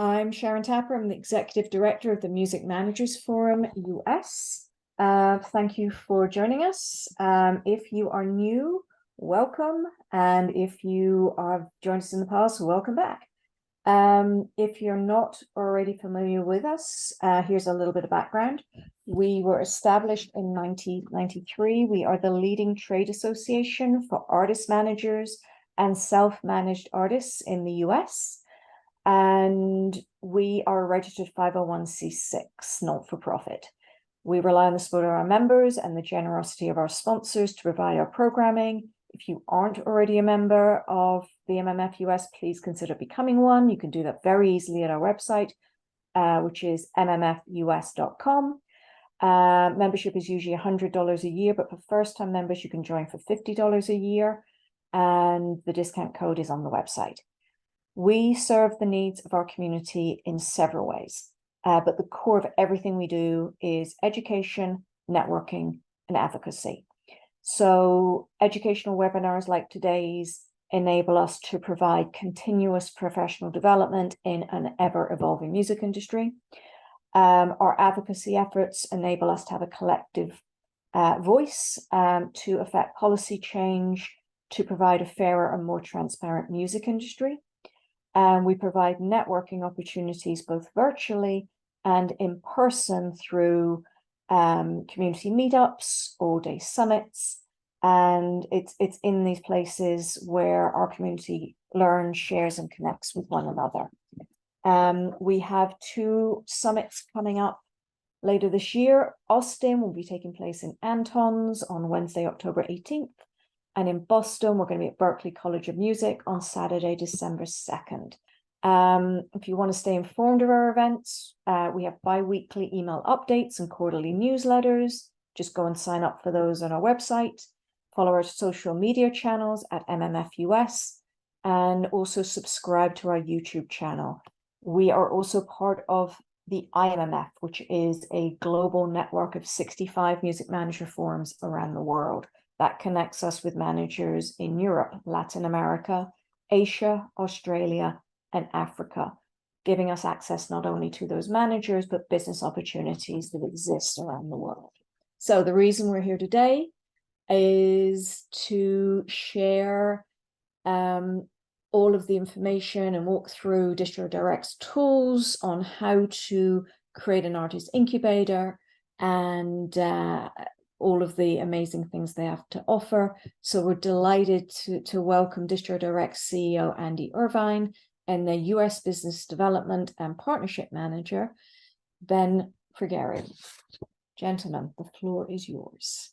I'm Sharon Tapper. I'm the Executive Director of the Music Managers Forum US. Thank you for joining us. If you are new, welcome. And if you have joined us in the past, welcome back. If you're not already familiar with us, here's a little bit of background. We were established in 1993. We are the leading trade association for artist managers and self-managed artists in the US. And we are a registered 501c6, not-for-profit. We rely on the support of our members and the generosity of our sponsors to provide our programming. If you aren't already a member of the MMF-US, please consider becoming one. You can do that very easily at our website, which is mmfus.com. Membership is usually $100 a year, but for first-time members, you can join for $50 a year, and the discount code is on the website. We serve the needs of our community in several ways, but the core of everything we do is education, networking, and advocacy. So educational webinars like today's enable us to provide continuous professional development in an ever-evolving music industry. Our advocacy efforts enable us to have a collective voice to affect policy change, to provide a fairer and more transparent music industry. We provide networking opportunities both virtually and in person through community meetups, all-day summits, and it's in these places where our community learns, shares, and connects with one another. We have 2 summits coming up later this year. Austin will be taking place in Anton's on Wednesday, October 18th. And in Boston, we're going to be at Berklee College of Music on Saturday, December 2nd. If you want to stay informed of our events, we have bi-weekly email updates and quarterly newsletters. Just go and sign up for those on our website. Follow our social media channels at MMF-US, and also subscribe to our YouTube channel. We are also part of the IMMF, which is a global network of 65 music manager forums around the world. That connects us with managers in Europe, Latin America, Asia, Australia, and Africa, giving us access not only to those managers, but business opportunities that exist around the world. So the reason we're here today is to share all of the information and walk through DistroDirect's tools on how to create an artist incubator and all of the amazing things they have to offer. So we're delighted to welcome DistroDirect CEO Andy Irvine and the US Business Development and Partnership Manager, Ben Frigeri. Gentlemen, the floor is yours.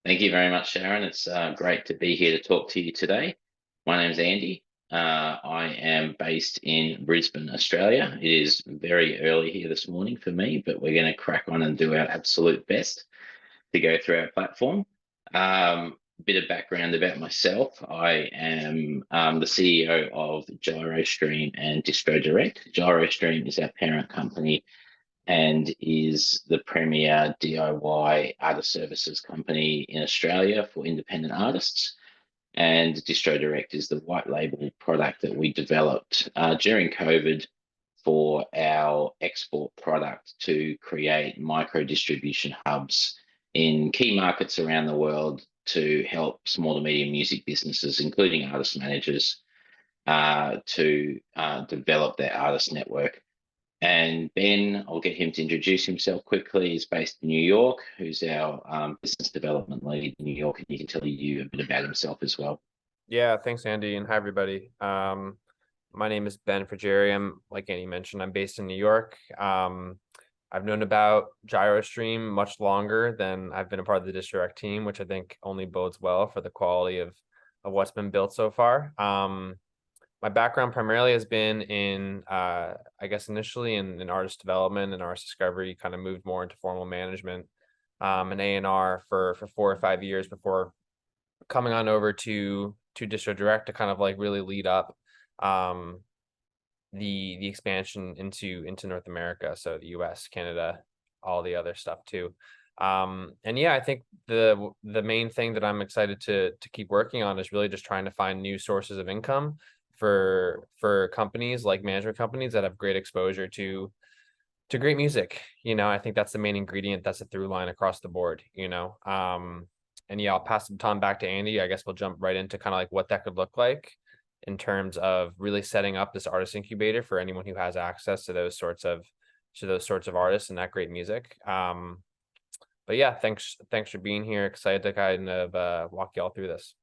Thank you very much, Sharon. It's great to be here to talk to you today. My name is Andy. I am based in Brisbane, Australia. It is very early here this morning for me, but we're going to crack on and do our absolute best to go through our platform. Bit of background about myself. I am the CEO of GyroStream and DistroDirect. GyroStream is our parent company and is the premier DIY artist services company in Australia for independent artists. And DistroDirect is the white label product that we developed during COVID for our export product to create micro distribution hubs in key markets around the world to help small to medium music businesses, including artist managers, to develop their artist network. And Ben, I'll get him to introduce himself quickly. He's based in New York, who's our business development lead in New York, and he can tell you a bit about himself as well. Yeah, thanks, Andy, and hi, everybody. My name is Ben Frigeri. Like Andy mentioned, I'm based in New York. I've known about GyroStream much longer than I've been a part of the DistroDirect team, which I think only bodes well for the quality of what's been built so far. My background primarily has been in, I guess, initially in artist development and artist discovery, kind of moved more into formal management and A&R for 4 or 5 years before coming on over to DistroDirect to kind of like really lead up the expansion into North America, so the US, Canada, all the other stuff too. And yeah, I think the main thing that I'm excited to keep working on is really just trying to find new sources of income for companies like management companies that have great exposure to great music. I think that's the main ingredient. That's a through line across the board. And yeah, I'll pass the baton back to Andy. I guess we'll jump right into kind of like what that could look like in terms of really setting up this artist incubator for anyone who has access to those sorts of artists and that great music. But yeah, thanks for being here. Excited to kind of walk you all through this.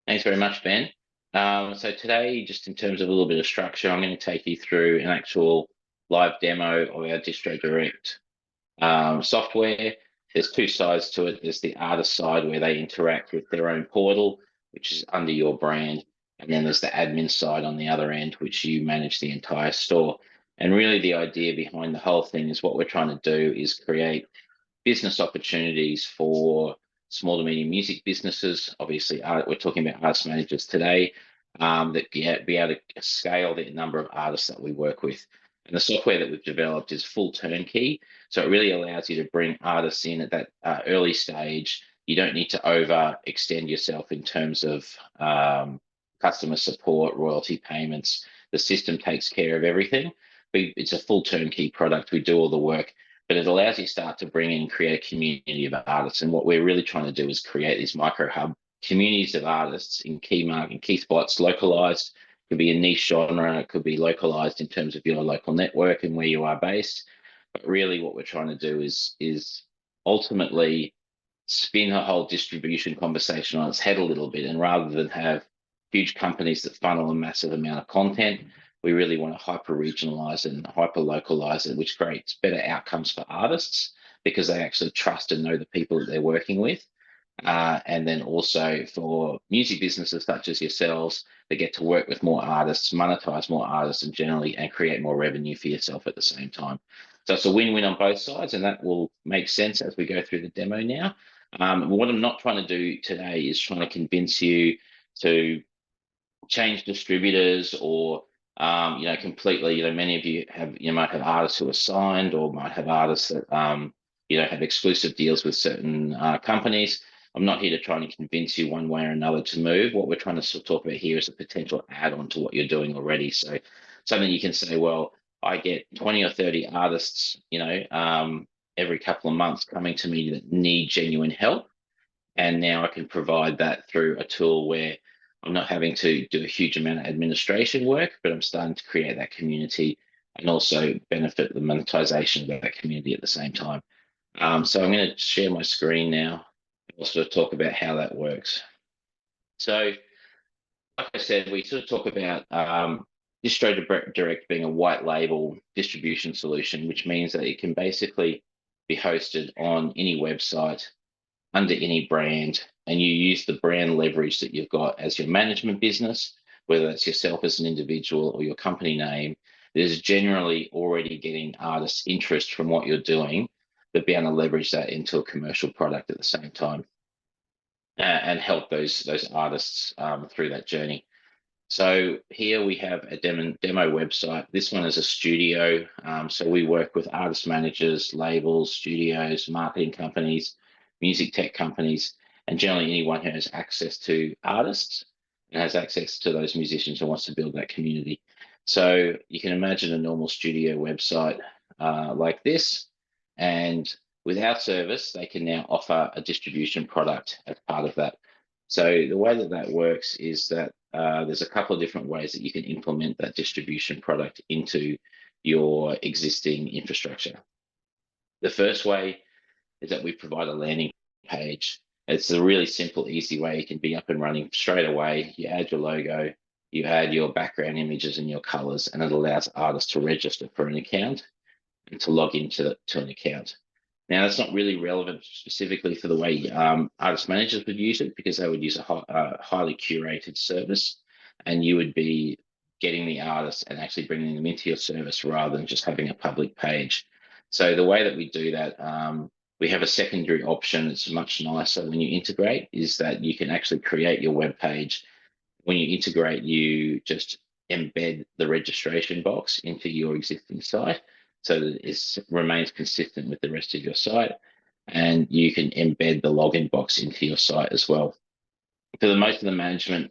Thanks very much, Ben. So today, just in terms of a little bit of structure, I'm going to take you through an actual live demo of our DistroDirect software. There's two sides to it. There's the artist side where they interact with their own portal, which is under your brand. And then there's the admin side on the other end, which you manage the entire store. And really the idea behind the whole thing is what we're trying to do is create business opportunities for small to medium music businesses. Obviously, we're talking about artist managers today that be able to scale the number of artists that we work with. And the software that we've developed is full turnkey. So it really allows you to bring artists in at that early stage. You don't need to overextend yourself in terms of customer support, royalty payments. The system takes care of everything. It's a full turnkey product. We do all the work, but it allows you to start to bring in, create a community of artists. And what we're really trying to do is create these micro hub communities of artists in key spots, localized. It could be a niche genre, it could be localized in terms of your local network and where you are based. But really what we're trying to do is ultimately spin a whole distribution conversation on its head a little bit. And rather than have huge companies that funnel a massive amount of content, we really want to hyper regionalize it and hyper localize it, which creates better outcomes for artists because they actually trust and know the people that they're working with. And then also for music businesses such as yourselves, they get to work with more artists, monetize more artists and create more revenue for yourself at the same time. So it's a win-win on both sides, and that will make sense as we go through the demo now. What I'm not trying to do today is trying to convince you to change distributors or completely, many of you might have artists who are signed or might have artists that have exclusive deals with certain companies. I'm not here to try and convince you one way or another to move. What we're trying to sort of talk about here is a potential add-on to what you're doing already. So something you can say, well, I get 20 or 30 artists, every couple of months coming to me that need genuine help. And now I can provide that through a tool where I'm not having to do a huge amount of administration work, but I'm starting to create that community and also benefit the monetization of that community at the same time. So I'm going to share my screen now and also talk about how that works. So, like I said, we sort of talk about DistroDirect being a white label distribution solution, which means that it can basically be hosted on any website under any brand, and you use the brand leverage that you've got as your management business, whether that's yourself as an individual or your company name, that is generally already getting artists' interest from what you're doing, but be able to leverage that into a commercial product at the same time and help those artists through that journey. So here we have a demo website. This one is a studio. So we work with artist managers, labels, studios, marketing companies, music tech companies, and generally anyone who has access to artists and has access to those musicians and wants to build that community. So you can imagine a normal studio website like this, and with our service, they can now offer a distribution product as part of that. So the way that that works is that there's a couple of different ways that you can implement that distribution product into your existing infrastructure. The first way is that we provide a landing page. It's a really simple, easy way. You can be up and running straight away. You add your logo, you add your background images and your colors, and it allows artists to register for an account and to log into an account. Now, that's not really relevant specifically for the way artist managers would use it, because they would use a highly curated service, and you would be getting the artists and actually bringing them into your service rather than just having a public page. So the way that we do that, we have a secondary option. It's much nicer when you integrate, is that you can actually create your web page. When you integrate, you just embed the registration box into your existing site, so that it remains consistent with the rest of your site, and you can embed the login box into your site as well. For the most of the management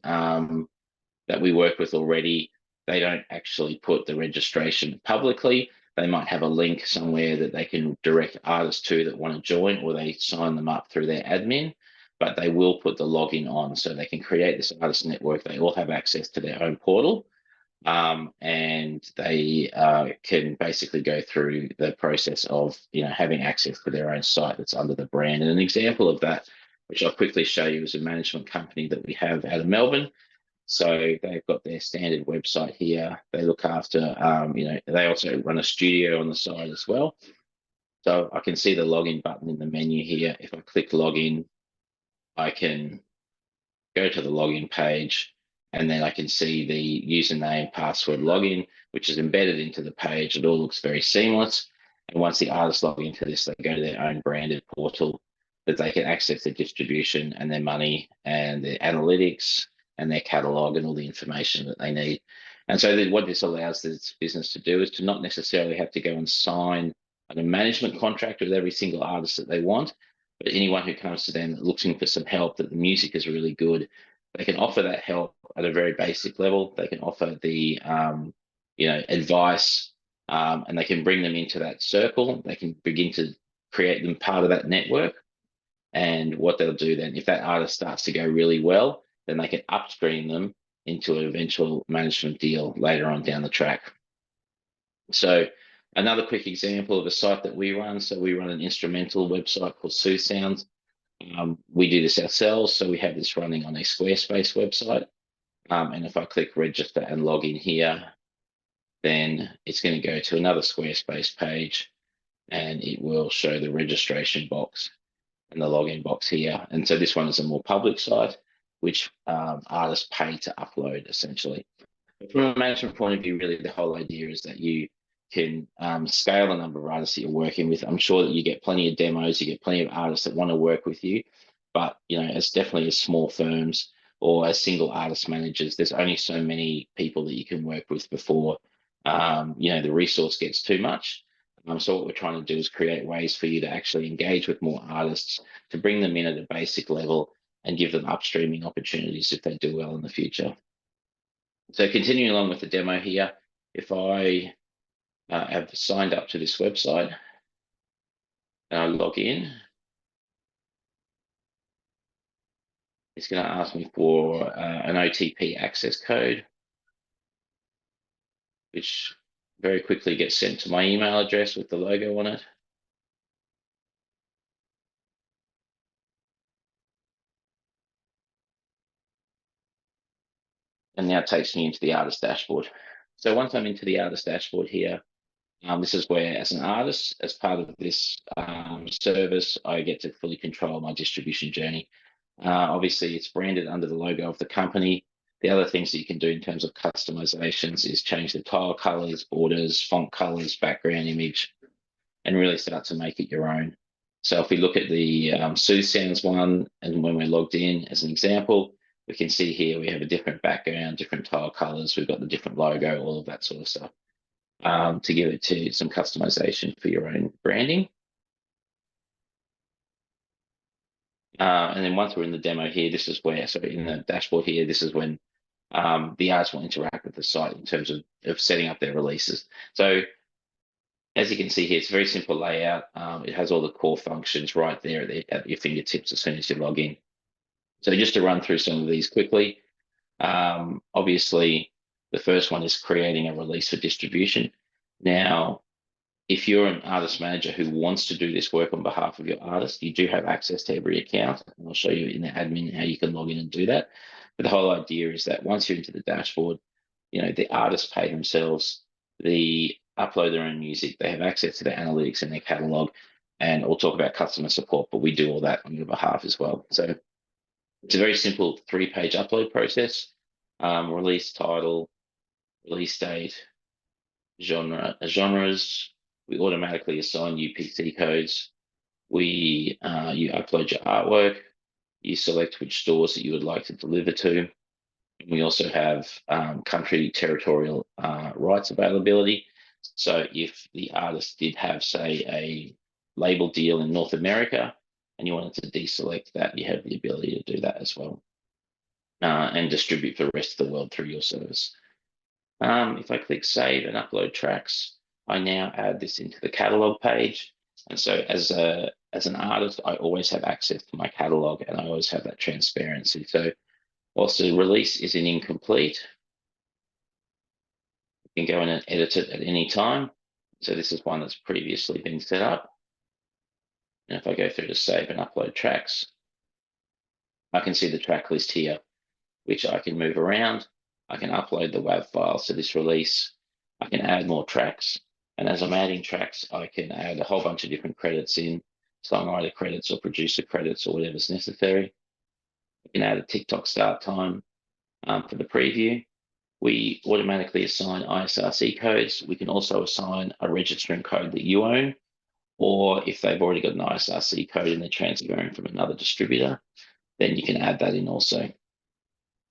that we work with already, they don't actually put the registration publicly. They might have a link somewhere that they can direct artists to that want to join, or they sign them up through their admin, but they will put the login on so they can create this artist network. They all have access to their own portal, and they can basically go through the process of having access to their own site that's under the brand. And an example of that, which I'll quickly show you, is a management company that we have out of Melbourne. So they've got their standard website here. They look after, they also run a studio on the side as well. So I can see the login button in the menu here. If I click login, I can go to the login page, and then I can see the username, password, login, which is embedded into the page. It all looks very seamless. And once the artists log into this, they go to their own branded portal that they can access their distribution and their money and their analytics and their catalog and all the information that they need. And so what this allows this business to do is to not necessarily have to go and sign a management contract with every single artist that they want, but anyone who comes to them looking for some help, that the music is really good, they can offer that help at a very basic level. They can offer the advice, and they can bring them into that circle. They can begin to create them part of that network. And what they'll do then, if that artist starts to go really well, then they can upstream them into an eventual management deal later on down the track. So another quick example of a site that we run. So we run an instrumental website called Sue Sounds. We do this ourselves. So we have this running on a Squarespace website. And if I click register and log in here, then it's going to go to another Squarespace page, and it will show the registration box and the login box here. And so this one is a more public site, which artists pay to upload, essentially. But from a management point of view, really the whole idea is that you can scale the number of artists that you're working with. I'm sure that you get plenty of demos, you get plenty of artists that want to work with you, but as definitely as small firms or as single artist managers, there's only so many people that you can work with before the resource gets too much. So what we're trying to do is create ways for you to actually engage with more artists, to bring them in at a basic level and give them upstreaming opportunities if they do well in the future. So continuing along with the demo here, if I have signed up to this website and I log in, it's going to ask me for an OTP access code, which very quickly gets sent to my email address with the logo on it. And now it takes me into the artist dashboard. So once I'm into the artist dashboard here, this is where, as an artist, as part of this service, I get to fully control my distribution journey. Obviously, it's branded under the logo of the company. The other things that you can do in terms of customizations is change the tile colors, borders, font colors, background image, and really start to make it your own. So if we look at the Sue Sounds one, and when we're logged in as an example, we can see here we have a different background, different tile colors, we've got the different logo, all of that sort of stuff, to give it to some customization for your own branding. And then once we're in the demo here, this is where, so in the dashboard here, this is when the artists will interact with the site in terms of setting up their releases. So as you can see here, it's a very simple layout. It has all the core functions right there at your fingertips as soon as you log in. So just to run through some of these quickly, obviously the first one is creating a release for distribution. Now, if you're an artist manager who wants to do this work on behalf of your artist, you do have access to every account. And I'll show you in the admin how you can log in and do that. But the whole idea is that once you're into the dashboard, the artists pay themselves, they upload their own music, they have access to their analytics and their catalog, and we'll talk about customer support, but we do all that on your behalf as well. So it's a very simple 3-page upload process: release title, release date, genres. We automatically assign UPC codes. You upload your artwork. You select which stores that you would like to deliver to. We also have country territorial rights availability. So if the artist did have, say, a label deal in North America and you wanted to deselect that, you have the ability to do that as well. and distribute for the rest of the world through your service. If I click save and upload tracks, I now add this into the catalog page. And so as an artist, I always have access to my catalog and I always have that transparency. So whilst the release is incomplete, you can go in and edit it at any time. So this is one that's previously been set up. And if I go through to save and upload tracks, I can see the track list here, which I can move around. I can upload the WAV files to this release. I can add more tracks. And as I'm adding tracks, I can add a whole bunch of different credits in, songwriter credits or producer credits or whatever's necessary. I can add a TikTok start time for the preview. We automatically assign ISRC codes. We can also assign a registering code that you own, or if they've already got an ISRC code and they're transferring from another distributor, then you can add that in also.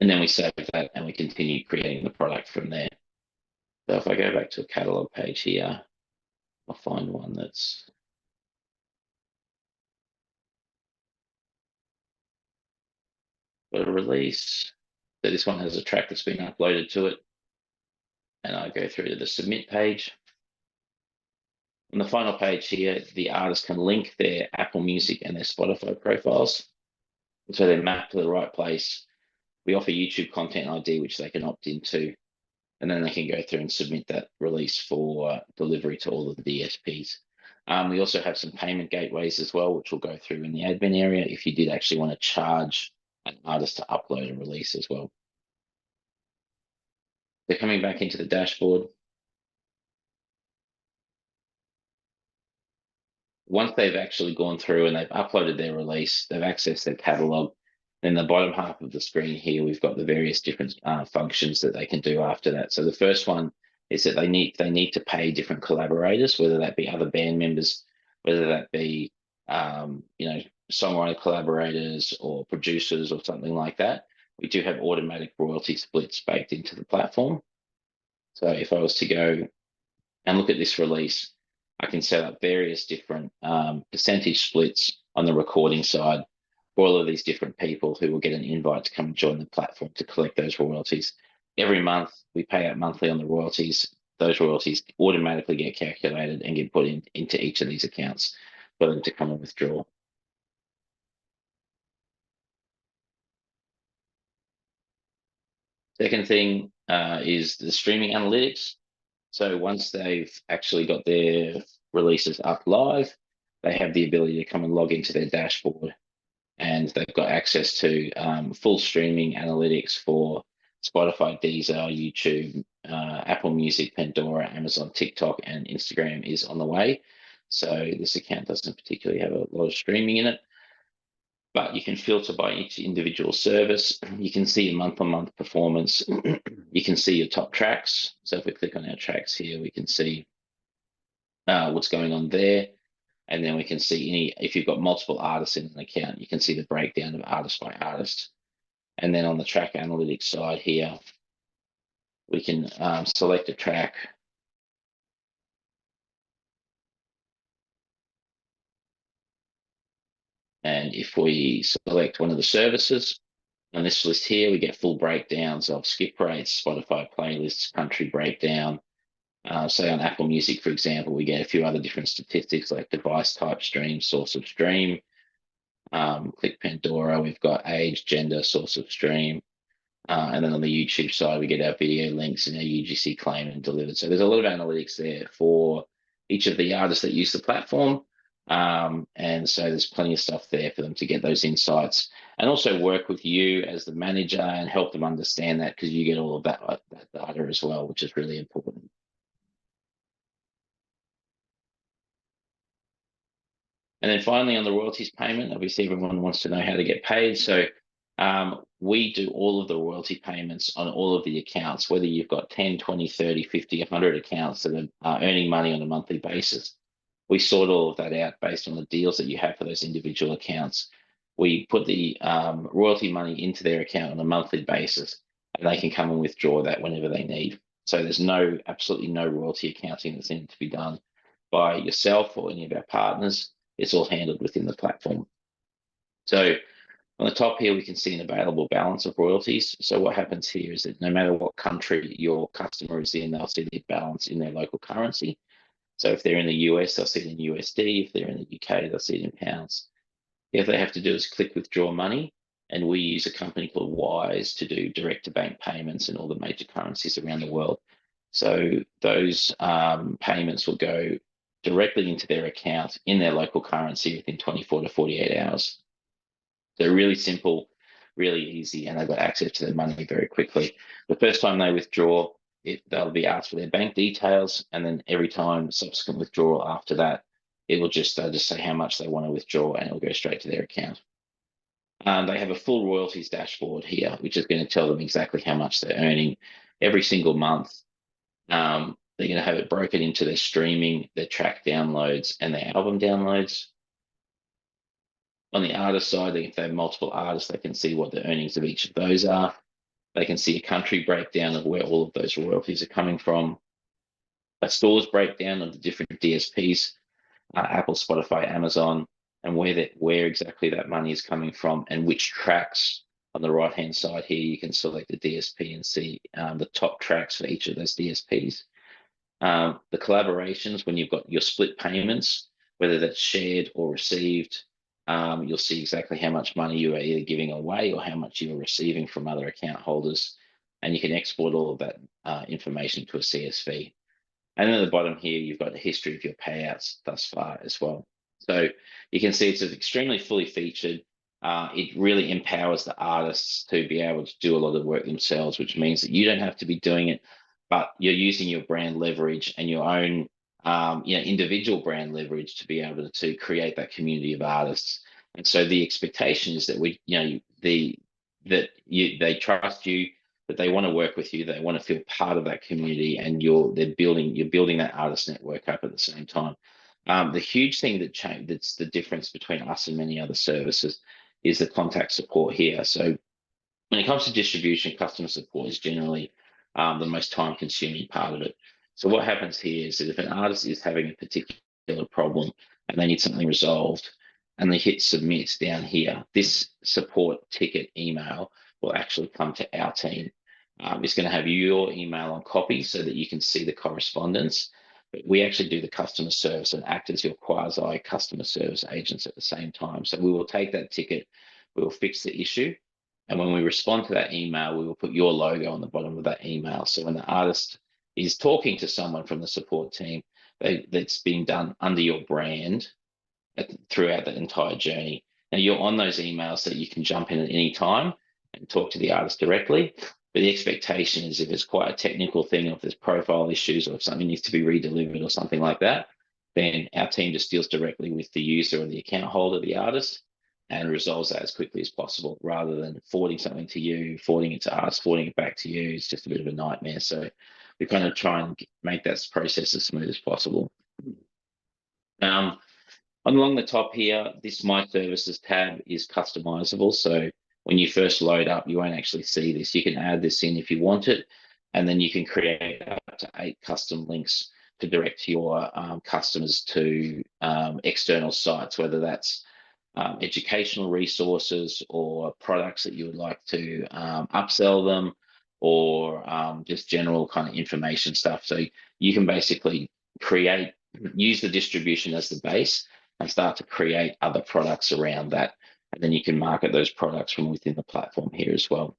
And then we save that and we continue creating the product from there. So if I go back to a catalog page here, I'll find one that's got a release. So this one has a track that's been uploaded to it. And I go through to the submit page. On the final page here, the artist can link their Apple Music and their Spotify profiles. So they're mapped to the right place. We offer YouTube Content ID, which they can opt into. And then they can go through and submit that release for delivery to all of the DSPs. We also have some payment gateways as well, which we'll go through in the admin area if you did actually want to charge an artist to upload a release as well. They're coming back into the dashboard. Once they've actually gone through and they've uploaded their release, they've accessed their catalog. In the bottom half of the screen here, we've got the various different functions that they can do after that. So the first one is that they need to pay different collaborators, whether that be other band members, whether that be songwriter collaborators or producers or something like that. We do have automatic royalty splits baked into the platform. So if I was to go and look at this release, I can set up various different percentage splits on the recording side for all of these different people who will get an invite to come and join the platform to collect those royalties. Every month, we pay out monthly on the royalties. Those royalties automatically get calculated and get put into each of these accounts for them to come and withdraw. Second thing is the streaming analytics. So once they've actually got their releases up live, they have the ability to come and log into their dashboard, and they've got access to full streaming analytics for Spotify, Deezer, YouTube, Apple Music, Pandora, Amazon, TikTok, and Instagram is on the way. So this account doesn't particularly have a lot of streaming in it, but you can filter by each individual service. You can see a month-on-month performance. You can see your top tracks. So if we click on our tracks here, we can see what's going on there. And then we can see if you've got multiple artists in an account, you can see the breakdown of artist by artist. And then on the track analytics side here, we can select a track. And if we select one of the services, on this list here, we get full breakdowns of skip rates, Spotify playlists, country breakdown. Say on Apple Music, for example, we get a few other different statistics like device type stream, source of stream. Click Pandora, we've got age, gender, source of stream. And then on the YouTube side, we get our video links and our UGC claimed and delivered. So there's a lot of analytics there for each of the artists that use the platform. And so there's plenty of stuff there for them to get those insights and also work with you as the manager and help them understand that, because you get all of that data as well, which is really important. And then finally on the royalties payment, obviously everyone wants to know how to get paid. So we do all of the royalty payments on all of the accounts, whether you've got 10, 20, 30, 50, 100 accounts that are earning money on a monthly basis. We sort all of that out based on the deals that you have for those individual accounts. We put the royalty money into their account on a monthly basis, and they can come and withdraw that whenever they need. So there's absolutely no royalty accounting that's needed to be done by yourself or any of our partners. It's all handled within the platform. So On the top here, we can see an available balance of royalties. So what happens here is that no matter what country your customer is in, they'll see the balance in their local currency. So if they're in the US, they'll see it in USD. If they're in the UK, they'll see it in pounds. If they have to do is click withdraw money, and we use a company called Wise to do direct to bank payments in all the major currencies around the world. So those payments will go directly into their account in their local currency within 24 to 48 hours. They're really simple, really easy, and they've got access to their money very quickly. The first time they withdraw, they'll be asked for their bank details, and then every time subsequent withdrawal after that, it will just say how much they want to withdraw, and it'll go straight to their account. They have a full royalties dashboard here, which is going to tell them exactly how much they're earning every single month. They're going to have it broken into their streaming, their track downloads, and their album downloads. On the artist side, if they have multiple artists, they can see what the earnings of each of those are. They can see a country breakdown of where all of those royalties are coming from, a stores breakdown of the different DSPs, Apple, Spotify, Amazon, and where exactly that money is coming from, and which tracks. On the right-hand side here, you can select the DSP and see the top tracks for each of those DSPs. The collaborations, when you've got your split payments, whether that's shared or received, you'll see exactly how much money you are either giving away or how much you are receiving from other account holders. And you can export all of that information to a CSV. And then at the bottom here, you've got the history of your payouts thus far as well. So you can see it's extremely fully featured. It really empowers the artists to be able to do a lot of the work themselves, which means that you don't have to be doing it, but you're using your brand leverage and your own individual brand leverage to be able to create that community of artists. And so the expectation is that they trust you, that they want to work with you, they want to feel part of that community, and you're building that artist network up at the same time. The huge thing that's the difference between us and many other services is the contact support here. So when it comes to distribution, customer support is generally the most time-consuming part of it. So what happens here is that if an artist is having a particular problem and they need something resolved, and they hit submit down here, this support ticket email will actually come to our team. It's going to have your email on copy so that you can see the correspondence. But we actually do the customer service and act as your quasi customer service agents at the same time. So we will take that ticket, we will fix the issue, and when we respond to that email, we will put your logo on the bottom of that email. So when the artist is talking to someone from the support team, that's being done under your brand throughout the entire journey. Now you're on those emails so you can jump in at any time and talk to the artist directly. But the expectation is if it's quite a technical thing, or if there's profile issues, or if something needs to be redelivered or something like that, then our team just deals directly with the user or the account holder, the artist, and resolves that as quickly as possible, rather than forwarding something to you, forwarding it to us, forwarding it back to you. It's just a bit of a nightmare. So we kind of try and make that process as smooth as possible. Along the top here, this My Services tab is customizable. So when you first load up, you won't actually see this. You can add this in if you want it, and then you can create up to 8 custom links to direct your customers to external sites, whether that's educational resources or products that you would like to upsell them, or just general kind of information stuff. So you can basically use the distribution as the base and start to create other products around that. And then you can market those products from within the platform here as well.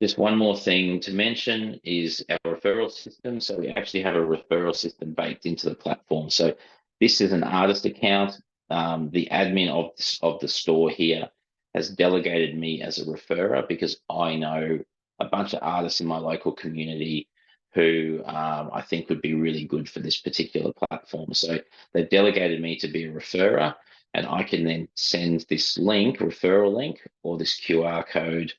Just one more thing to mention is our referral system. So we actually have a referral system baked into the platform. So this is an artist account. The admin of the store here has delegated me as a referrer because I know a bunch of artists in my local community who I think would be really good for this particular platform. So they've delegated me to be a referrer, and I can then send this link, referral link, or this QR code,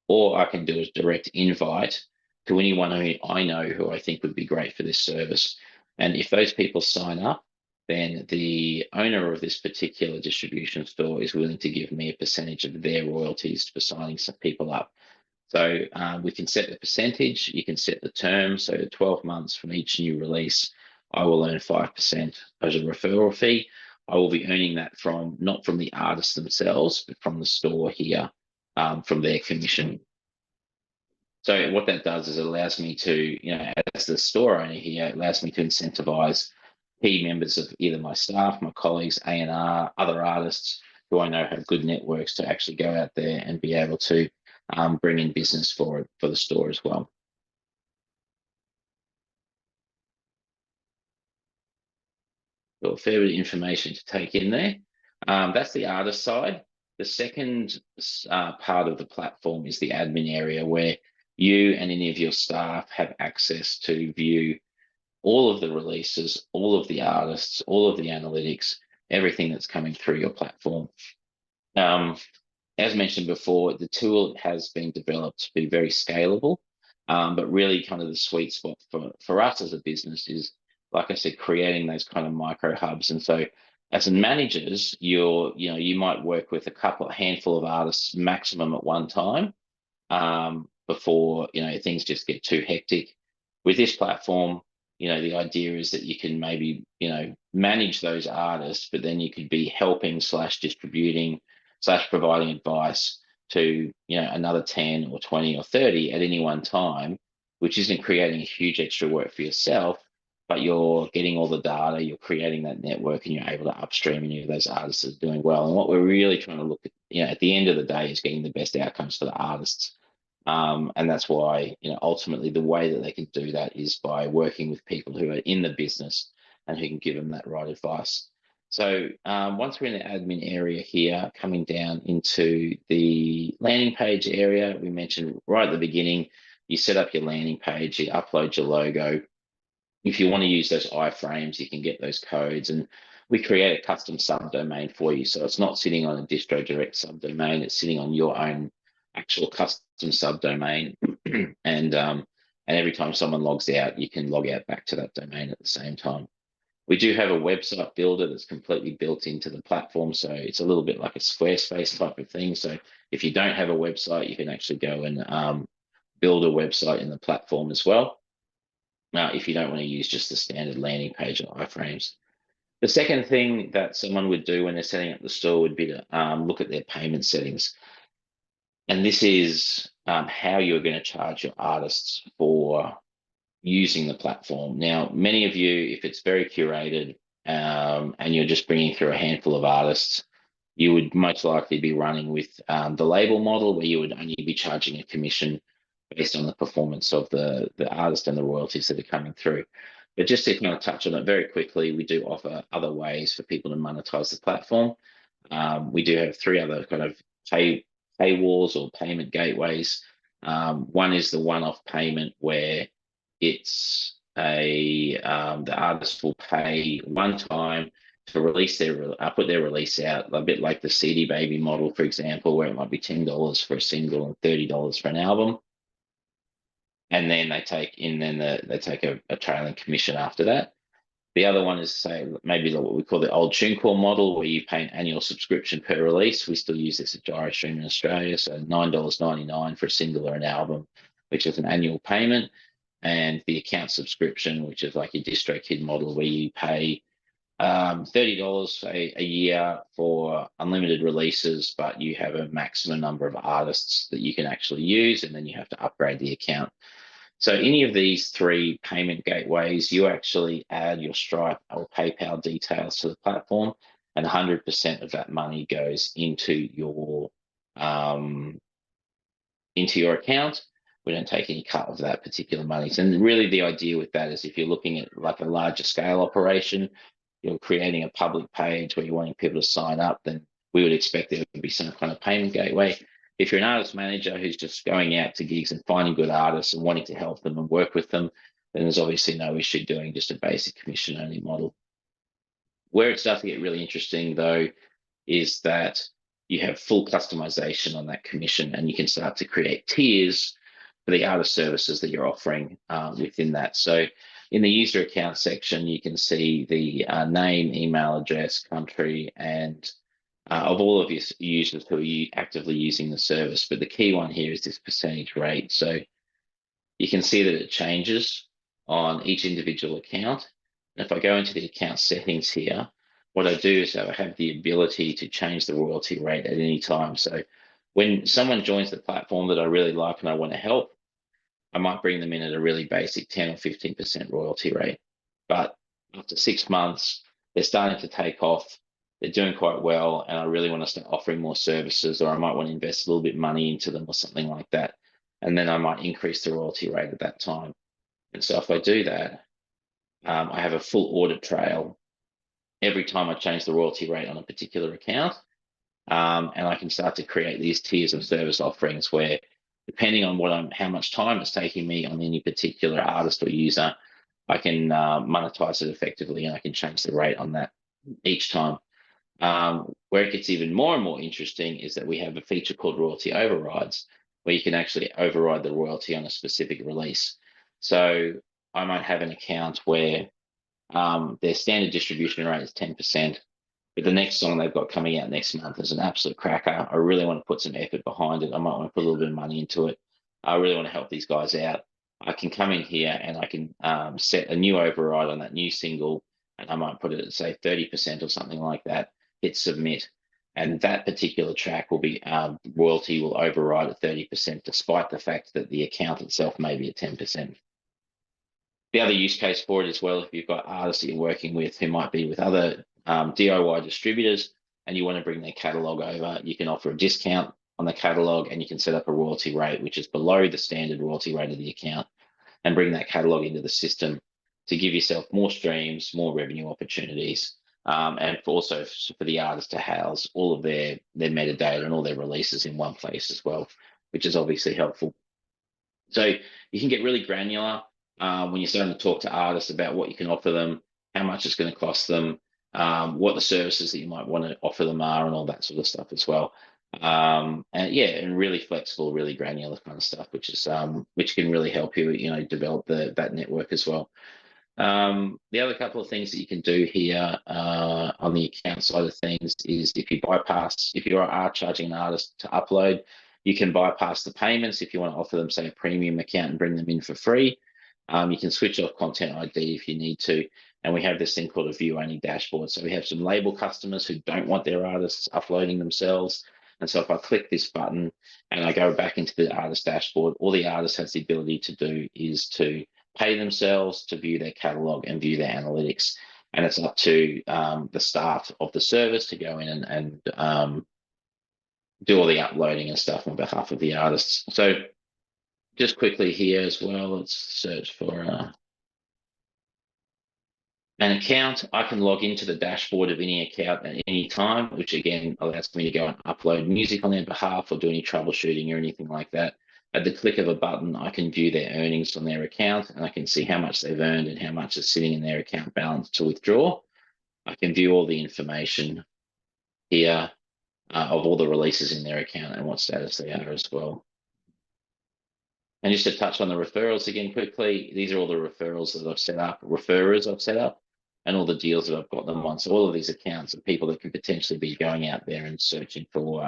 or I can do a direct invite to anyone who I know who I think would be great for this service. And if those people sign up, then the owner of this particular distribution store is willing to give me a percentage of their royalties for signing some people up. So we can set the percentage, you can set the term. So 12 months from each new release, I will earn 5% as a referral fee, I will be earning that from not from the artists themselves, but from the store here, from their commission. So what that does is it allows me to, as the store owner here, it allows me to incentivize key members of either my staff, my colleagues, A&R, other artists who I know have good networks to actually go out there and be able to bring in business for the store as well. Got a fair bit of information to take in there. That's the artist side. The second part of the platform is the admin area, where you and any of your staff have access to view all of the releases, all of the artists, all of the analytics, everything that's coming through your platform. As mentioned before, the tool has been developed to be very scalable, but really kind of the sweet spot for us as a business is, like I said, creating those kind of micro hubs. And so as managers, you might work with a handful of artists maximum at one time, before, things just get too hectic. With this platform, the idea is that you can maybe, manage those artists, but then you could be helping / distributing / providing advice to, another 10 or 20 or 30 at any one time, which isn't creating a huge extra work for yourself, but you're getting all the data, you're creating that network, and you're able to upstream any of those artists that are doing well. And what we're really trying to look at, at the end of the day, is getting the best outcomes for the artists. And that's why, ultimately the way that they can do that is by working with people who are in the business and who can give them that right advice. So once we're in the admin area here, coming down into the landing page area, we mentioned right at the beginning, you set up your landing page, you upload your logo. If you want to use those iframes, you can get those codes, and we create a custom subdomain for you. So it's not sitting on a DistroDirect subdomain, it's sitting on your own actual custom subdomain. and every time someone logs out, you can log out back to that domain at the same time. We do have a website builder that's completely built into the platform, so it's a little bit like a Squarespace type of thing. So if you don't have a website, you can actually go and build a website in the platform as well. Now, if you don't want to use just the standard landing page and iframes. The second thing that someone would do when they're setting up the store would be to look at their payment settings. And this is how you're going to charge your artists for using the platform. Now, many of you, if it's very curated and you're just bringing through a handful of artists, you would most likely be running with the label model, where you would only be charging a commission based on the performance of the artist and the royalties that are coming through. But just to kind of touch on it very quickly, we do offer other ways for people to monetize the platform. We do have 3 other kind of paywalls or payment gateways. One is the one-off payment, where it's the artist will pay one time to release put their release out, a bit like the CD Baby model, for example, where it might be $10 for a single and $30 for an album. And then they take a trailing commission after that. The other one is, say, maybe what we call the old TuneCore model, where you pay an annual subscription per release. We still use this at GyroStream in Australia, so $9.99 for a single or an album, which is an annual payment. And the account subscription, which is like your DistroKid model, where you pay $30 a year for unlimited releases, but you have a maximum number of artists that you can actually use, and then you have to upgrade the account. So any of these 3 payment gateways, you actually add your Stripe or PayPal details to the platform, and 100% of that money goes into your account. We don't take any cut of that particular money. And really the idea with that is, if you're looking at like a larger scale operation, you're creating a public page where you're wanting people to sign up, then we would expect there would be some kind of payment gateway. If you're an artist manager who's just going out to gigs and finding good artists and wanting to help them and work with them, then there's obviously no issue doing just a basic commission only model. Where it starts to get really interesting, though, is that you have full customization on that commission, and you can start to create tiers for the artist services that you're offering within that. So in the user account section, you can see the name, email address, country, and of all of your users who are actively using the service. But the key one here is this percentage rate. So you can see that it changes on each individual account. And if I go into the account settings here, what I do is I have the ability to change the royalty rate at any time. So when someone joins the platform that I really like and I want to help, I might bring them in at a really basic 10 or 15% royalty rate. But after 6 months, they're starting to take off. They're doing quite well, and I really want to start offering more services, or I might want to invest a little bit of money into them or something like that. And then I might increase the royalty rate at that time. And so if I do that, I have a full audit trail every time I change the royalty rate on a particular account. And I can start to create these tiers of service offerings where, depending on how much time it's taking me on any particular artist or user, I can monetize it effectively, and I can change the rate on that each time. Where it gets even more and more interesting is that we have a feature called royalty overrides, where you can actually override the royalty on a specific release. So I might have an account where their standard distribution rate is 10%. But the next song they've got coming out next month is an absolute cracker. I really want to put some effort behind it. I might want to put a little bit of money into it. I really want to help these guys out. I can come in here and I can set a new override on that new single, and I might put it at, say, 30% or something like that. Hit submit. And that particular track will be royalty will override at 30%, despite the fact that the account itself may be at 10%. The other use case for it as well, if you've got artists that you're working with who might be with other DIY distributors and you want to bring their catalog over, you can offer a discount on the catalog, and you can set up a royalty rate which is below the standard royalty rate of the account, and bring that catalog into the system to give yourself more streams, more revenue opportunities, and also for the artist to house all of their metadata and all their releases in one place as well, which is obviously helpful. So you can get really granular when you're starting to talk to artists about what you can offer them, how much it's going to cost them, what the services that you might want to offer them are, and all that sort of stuff as well. And yeah, and really flexible, really granular kind of stuff, which can really help you, develop that network as well. The other couple of things that you can do here on the account side of things is if you are charging an artist to upload, you can bypass the payments if you want to offer them, say, a premium account and bring them in for free. You can switch off content ID if you need to. And we have this thing called a view-only dashboard. So we have some label customers who don't want their artists uploading themselves. And so if I click this button and I go back into the artist dashboard, all the artist has the ability to do is to pay themselves to view their catalog and view their analytics. And it's up to the staff of the service to go in and do all the uploading and stuff on behalf of the artists. So just quickly here as well, let's search for an account. I can log into the dashboard of any account at any time, which again allows me to go and upload music on their behalf or do any troubleshooting or anything like that. At the click of a button, I can view their earnings on their account, and I can see how much they've earned and how much is sitting in their account balance to withdraw. I can view all the information here of all the releases in their account and what status they are as well. And just to touch on the referrals again quickly, these are all the referrals that I've set up, referrers I've set up, and all the deals that I've got them on. So all of these accounts are people that could potentially be going out there and searching for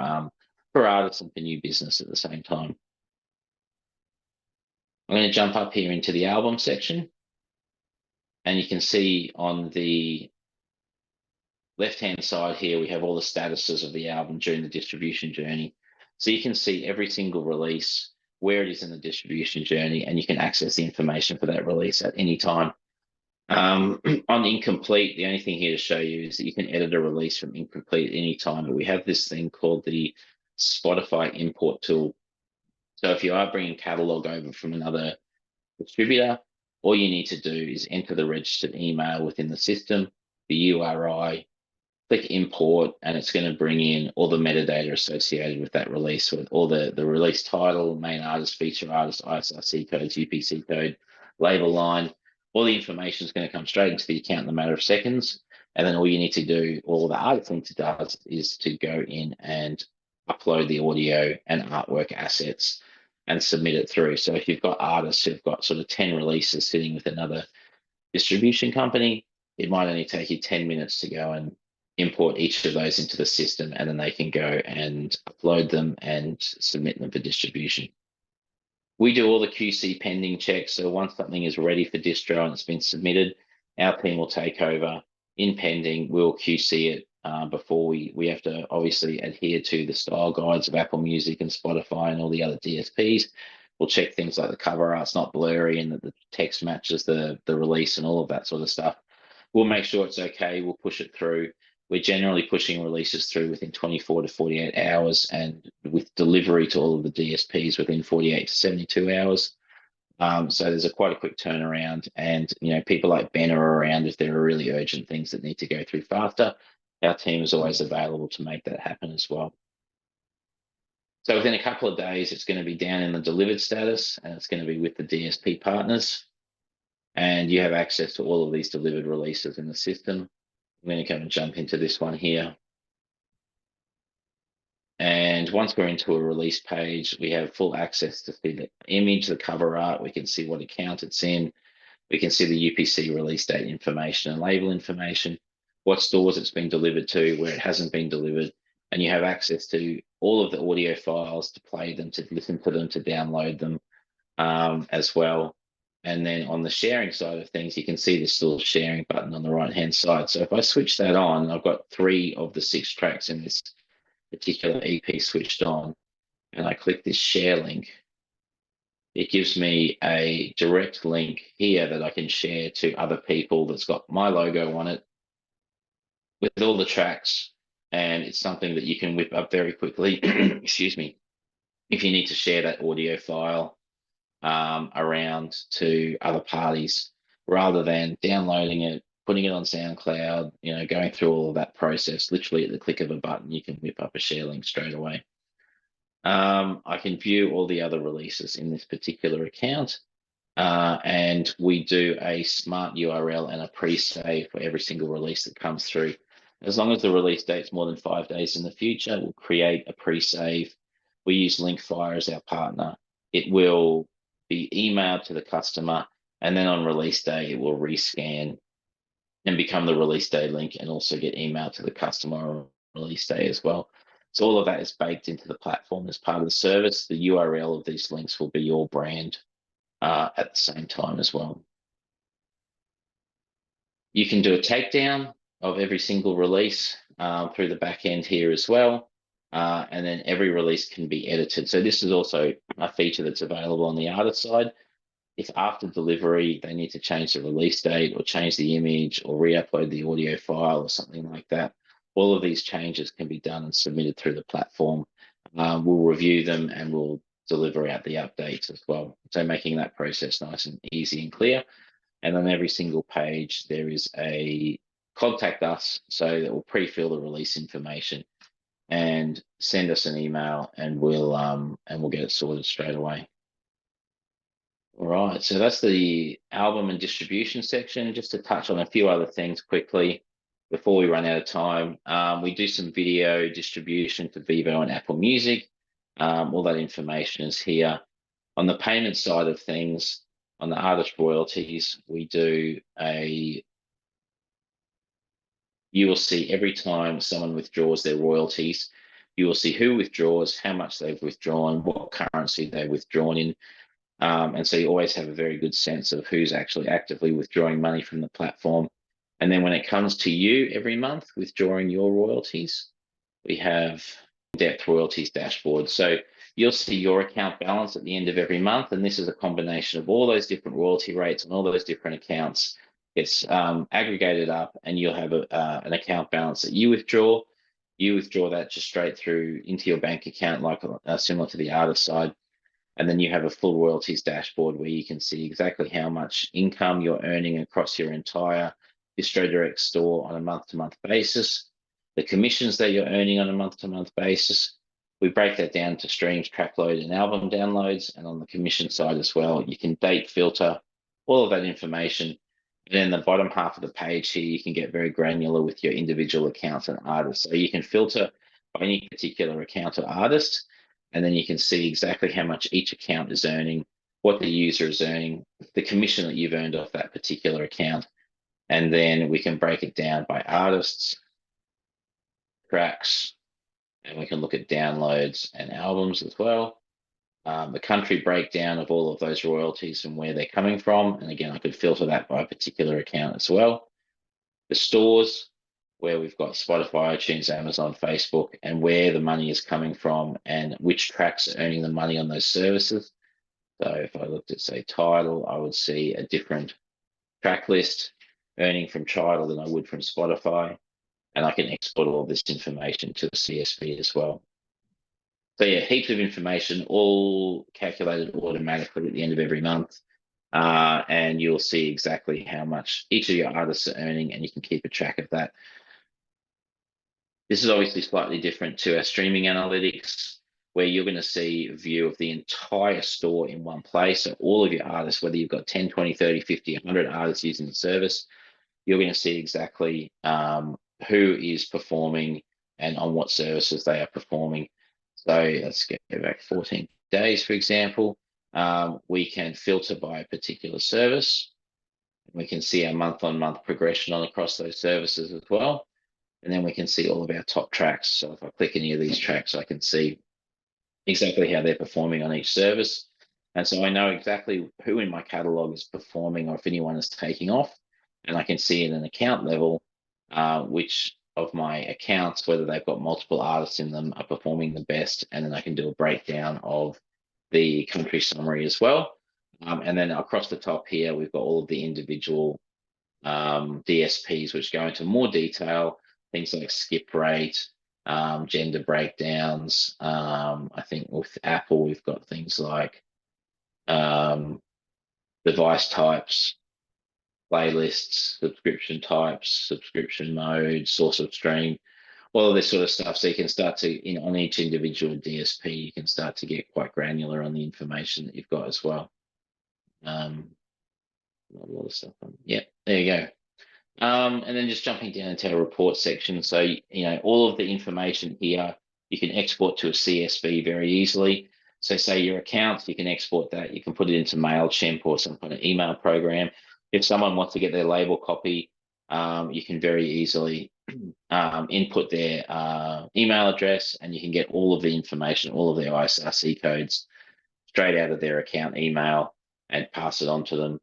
artists and for new business at the same time. I'm going to jump up here into the album section, and you can see on the left-hand side here, we have all the statuses of the album during the distribution journey. So you can see every single release, where it is in the distribution journey, and you can access the information for that release at any time. On incomplete, the only thing here to show you is that you can edit a release from incomplete at any time, but we have this thing called the Spotify import tool. So if you are bringing catalog over from another distributor, all you need to do is enter the registered email within the system, the URI, click import, and it's going to bring in all the metadata associated with that release, with all the release title, main artist, feature artist, ISRC codes, UPC code, label line. All the information is going to come straight into the account in a matter of seconds. And then all you need to do, all the artist thing to do is to go in and upload the audio and artwork assets and submit it through. So if you've got artists who've got sort of 10 releases sitting with another distribution company, it might only take you 10 minutes to go and import each of those into the system, and then they can go and upload them and submit them for distribution. We do all the QC pending checks. So once something is ready for distro and it's been submitted, our team will take over in pending, we'll QC it before we have to obviously adhere to the style guides of Apple Music and Spotify and all the other DSPs. We'll check things like the cover art's not blurry and that the text matches the release and all of that sort of stuff. We'll make sure it's okay. We'll push it through. We're generally pushing releases through within 24 to 48 hours, and with delivery to all of the DSPs within 48 to 72 hours. So there's quite a quick turnaround, and people like Ben are around if there are really urgent things that need to go through faster. Our team is always available to make that happen as well. So within a couple of days, it's going to be down in the delivered status, and it's going to be with the DSP partners. And you have access to all of these delivered releases in the system. I'm going to come and jump into this one here. And once we're into a release page, we have full access to see the image, the cover art. We can see what account it's in. We can see the UPC release date information and label information, what stores it's been delivered to, where it hasn't been delivered. And you have access to all of the audio files to play them, to listen to them, to download them as well. And then on the sharing side of things, you can see this little sharing button on the right-hand side. So if I switch that on, I've got 3 of the 6 tracks in this particular EP switched on, and I click this share link. It gives me a direct link here that I can share to other people that's got my logo on it with all the tracks. And it's something that you can whip up very quickly, excuse me, if you need to share that audio file around to other parties, rather than downloading it, putting it on SoundCloud, going through all of that process. Literally at the click of a button, you can whip up a share link straight away. I can view all the other releases in this particular account, and we do a smart URL and a pre-save for every single release that comes through. As long as the release date's more than 5 days in the future, we'll create a pre-save. We use Linkfire as our partner. It will be emailed to the customer, and then on release day, it will rescan and become the release day link, and also get emailed to the customer on release day as well. So all of that is baked into the platform as part of the service. The URL of these links will be your brand at the same time as well. You can do a takedown of every single release through the back end here as well. And then every release can be edited. So this is also a feature that's available on the artist side. If after delivery, they need to change the release date or change the image or re-upload the audio file or something like that, all of these changes can be done and submitted through the platform. We'll review them and we'll deliver out the updates as well. So making that process nice and easy and clear. And on every single page, there is a contact us, so that will pre-fill the release information and send us an email, and we'll get it sorted straight away. All right, so that's the album and distribution section. Just to touch on a few other things quickly before we run out of time. We do some video distribution to Vivo and Apple Music. All that information is here. On the payment side of things, on the artist royalties, we do you will see every time someone withdraws their royalties, you will see who withdraws, how much they've withdrawn, what currency they've withdrawn in. And so you always have a very good sense of who's actually actively withdrawing money from the platform. And then when it comes to you every month withdrawing your royalties, we have in-depth royalties dashboard. So you'll see your account balance at the end of every month. And this is a combination of all those different royalty rates and all those different accounts. It's aggregated up, and you'll have an account balance that you withdraw. You withdraw that just straight through into your bank account, like similar to the artist side. And then you have a full royalties dashboard where you can see exactly how much income you're earning across your entire DistroDirect store on a month-to-month basis, the commissions that you're earning on a month-to-month basis. We break that down to streams, track load, and album downloads. And on the commission side as well, you can date filter all of that information. And then the bottom half of the page here, you can get very granular with your individual accounts and artists. So you can filter by any particular account or artist, and then you can see exactly how much each account is earning, what the user is earning, the commission that you've earned off that particular account. And then we can break it down by artists, tracks, and we can look at downloads and albums as well. The country breakdown of all of those royalties and where they're coming from. And again, I could filter that by a particular account as well. the stores, where we've got Spotify, iTunes, Amazon, Facebook, and where the money is coming from and which tracks are earning the money on those services. So if I looked at, say, Tidal, I would see a different track list earning from Tidal than I would from Spotify. And I can export all of this information to the CSV as well. So yeah, heaps of information, all calculated automatically at the end of every month. And you'll see exactly how much each of your artists are earning, and you can keep a track of that. This is obviously slightly different to our streaming analytics, where you're going to see a view of the entire store in one place. So all of your artists, whether you've got 10, 20, 30, 50, 100 artists using the service, you're going to see exactly who is performing and on what services they are performing. So let's go back 14 days, for example. We can filter by a particular service. We can see our month-on-month progression on across those services as well. And then we can see all of our top tracks. So if I click any of these tracks, I can see exactly how they're performing on each service. And so I know exactly who in my catalog is performing or if anyone is taking off. And I can see at an account level which of my accounts, whether they've got multiple artists in them, are performing the best. And then I can do a breakdown of the country summary as well. And then across the top here, we've got all of the individual DSPs, which go into more detail, things like skip rate, gender breakdowns. I think with Apple, we've got things like device types, playlists, subscription types, subscription mode, source of stream, all of this sort of stuff. So you can start to, on each individual DSP, you can start to get quite granular on the information that you've got as well. A lot of stuff. Yeah, there you go. And then just jumping down into our report section. So, all of the information here, you can export to a CSV very easily. So say your accounts, you can export that. You can put it into MailChimp or some kind of email program. If someone wants to get their label copy, you can very easily input their email address, and you can get all of the information, all of their ISRC codes straight out of their account email and pass it on to them.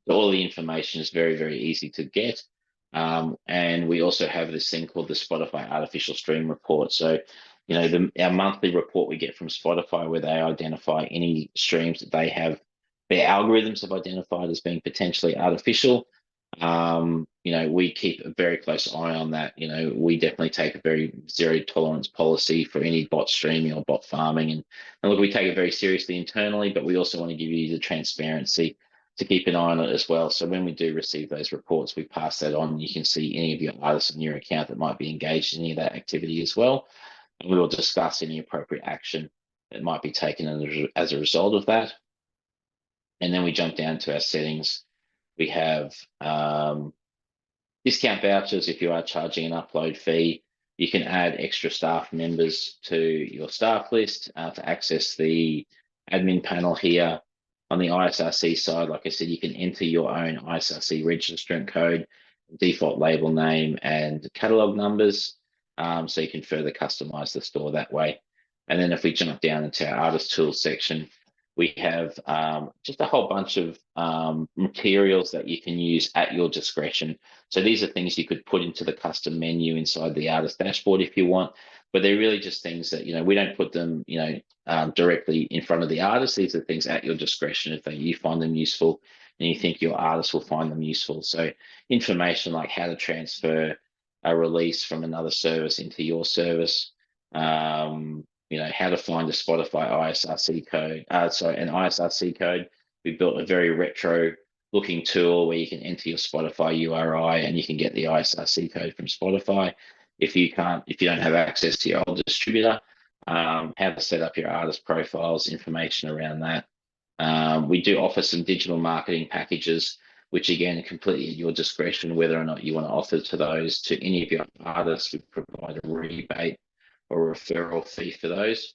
So all the information is very, very easy to get. And we also have this thing called the Spotify Artificial Stream Report. So, our monthly report we get from Spotify, where they identify any streams that they have, their algorithms have identified as being potentially artificial. We keep a very close eye on that. We definitely take a very zero tolerance policy for any bot streaming or bot farming. And look, we take it very seriously internally, but we also want to give you the transparency to keep an eye on it as well. So when we do receive those reports, we pass that on. You can see any of your artists in your account that might be engaged in any of that activity as well. And we will discuss any appropriate action that might be taken as a result of that. And then we jump down to our settings. We have discount vouchers if you are charging an upload fee. You can add extra staff members to your staff list to access the admin panel here. On the ISRC side, like I said, you can enter your own ISRC registrant code, default label name, and catalog numbers. So you can further customize the store that way. And then if we jump down into our artist tools section, we have just a whole bunch of materials that you can use at your discretion. So these are things you could put into the custom menu inside the artist dashboard if you want, but they're really just things that, we don't put them, directly in front of the artist. These are things at your discretion if you find them useful and you think your artist will find them useful. So information like how to transfer a release from another service into your service, how to find a Spotify ISRC code, an ISRC code. We built a very retro looking tool where you can enter your Spotify URI and you can get the ISRC code from Spotify. If you don't have access to your old distributor, how to set up your artist profiles, information around that. We do offer some digital marketing packages, which again, completely at your discretion, whether or not you want to offer to those to any of your artists. We provide a rebate or a referral fee for those.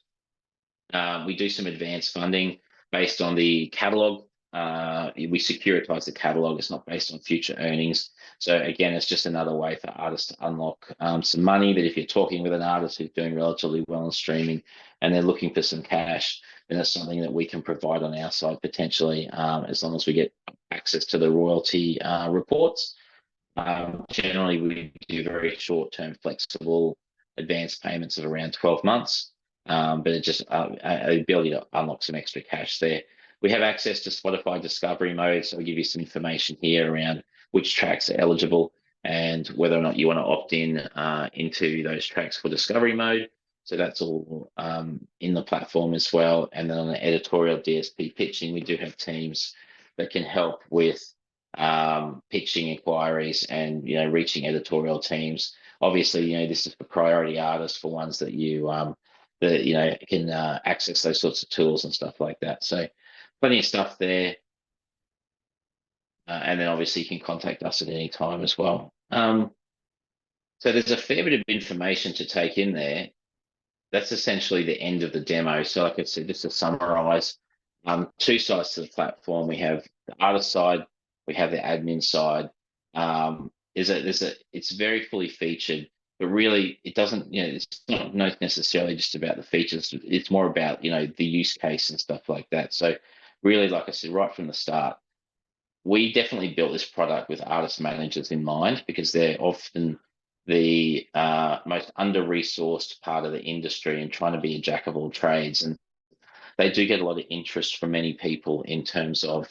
We do some advanced funding based on the catalog. We securitize the catalog. It's not based on future earnings. So again, it's just another way for artists to unlock some money. That if you're talking with an artist who's doing relatively well in streaming and they're looking for some cash, then that's something that we can provide on our side potentially, as long as we get access to the royalty reports. Generally, we do very short-term, flexible advance payments of around 12 months, but it just the ability to unlock some extra cash there. We have access to Spotify Discovery Mode, so we give you some information here around which tracks are eligible and whether or not you want to opt in into those tracks for Discovery Mode. So that's all in the platform as well. And then on the editorial DSP pitching, we do have teams that can help with pitching inquiries and reaching editorial teams. Obviously, this is for priority artists, for ones that can access those sorts of tools and stuff like that. So plenty of stuff there. And then obviously you can contact us at any time as well. So there's a fair bit of information to take in there. That's essentially the end of the demo. So like I said, just to summarize, two sides to the platform. We have the artist side, we have the admin side. It's very fully featured, but really it doesn't, it's not necessarily just about the features. It's more about, the use case and stuff like that. So really, like I said, right from the start, we definitely built this product with artist managers in mind, because they're often the most under-resourced part of the industry and trying to be a jack of all trades. And they do get a lot of interest from many people in terms of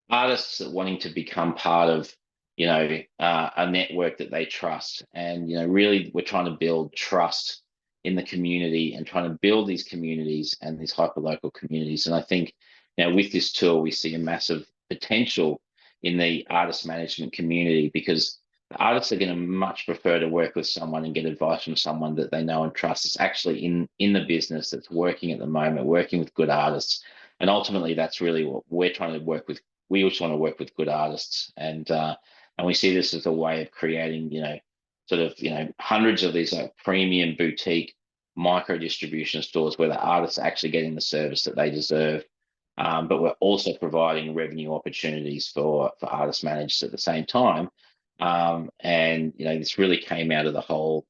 artists wanting to become part of, a network that they trust. And, really we're trying to build trust in the community and trying to build these communities and these hyperlocal communities. And I think, with this tool, we see a massive potential in the artist management community, because the artists are going to much prefer to work with someone and get advice from someone that they know and trust. It's actually in the business that's working at the moment, working with good artists. And ultimately, that's really what we're trying to work with. We also want to work with good artists, and we see this as a way of creating, hundreds of these like premium boutique micro distribution stores where the artists are actually getting the service that they deserve. But we're also providing revenue opportunities for artist managers at the same time. And this really came out of the whole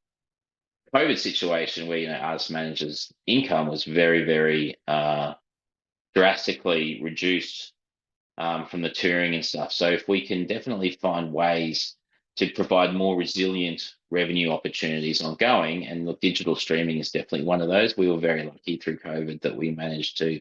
COVID situation where artist managers' income was very, very drastically reduced from the touring and stuff. So if we can definitely find ways to provide more resilient revenue opportunities ongoing, and look, digital streaming is definitely one of those. We were very lucky through COVID that we managed to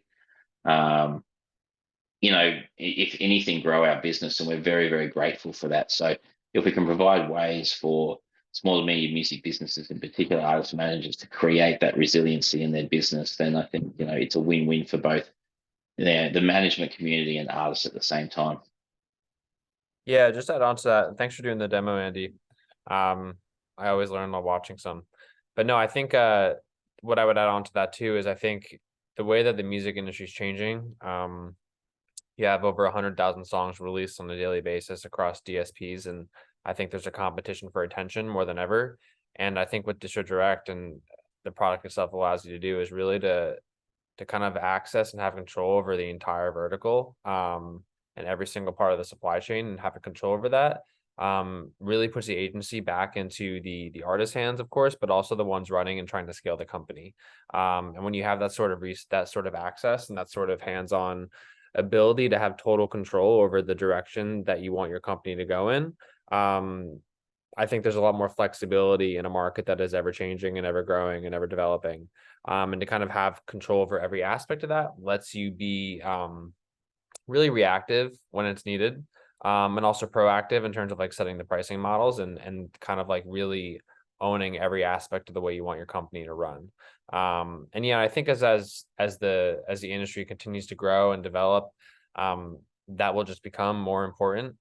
if anything, grow our business, and we're very, very grateful for that. So if we can provide ways for small to medium music businesses, in particular artist managers, to create that resiliency in their business, then I think, it's a win-win for both the management community and artists at the same time. Yeah, just add on to that. Thanks for doing the demo, Andy. I always learn while watching some. But no, I think what I would add on to that too is I think the way that the music industry is changing, you have over 100,000 songs released on a daily basis across DSPs, and I think there's a competition for attention more than ever. And I think what DistroDirect and the product itself allows you to do is really to kind of access and have control over the entire vertical, and every single part of the supply chain, and having control over that really puts the agency back into the artist's hands, of course, but also the ones running and trying to scale the company. And when you have that sort of access and that sort of hands-on ability to have total control over the direction that you want your company to go in, I think there's a lot more flexibility in a market that is ever changing and ever growing and ever developing. And to kind of have control over every aspect of that lets you be really reactive when it's needed, and also proactive in terms of like setting the pricing models and kind of like really owning every aspect of the way you want your company to run. And yeah, I think as the industry continues to grow and develop, that will just become more important,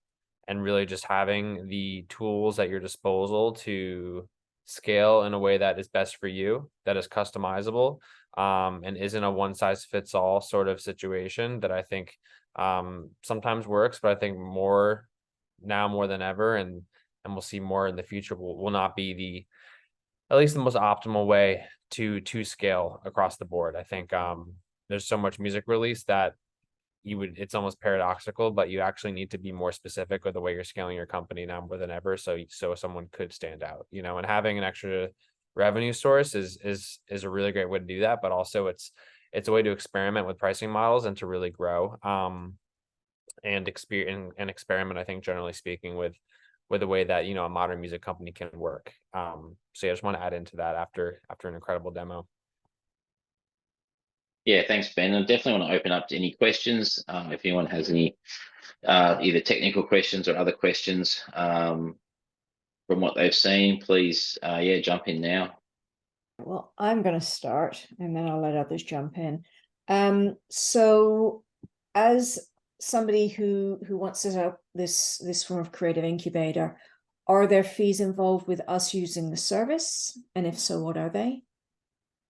and really just having the tools at your disposal to scale in a way that is best for you, that is customizable, and isn't a one size fits all sort of situation that I think sometimes works, but I think more than ever, and we'll see more in the future, will not be at least the most optimal way to scale across the board. I think there's so much music release that it's almost paradoxical, but you actually need to be more specific with the way you're scaling your company now more than ever, so someone could stand out, and having an extra revenue source is a really great way to do that, but also it's a way to experiment with pricing models and to really grow. and experience and experiment, I think, generally speaking, with the way that, you know, a modern music company can work. So yeah, I just want to add into that after an incredible demo. Yeah, thanks, Ben. I definitely want to open up to any questions. If anyone has any either technical questions or other questions from what they've seen, please, yeah, jump in now. Well, I'm going to start and then I'll let others jump in. So as somebody who wants to set up this form of creative incubator, are there fees involved with us using the service? And if so, what are they?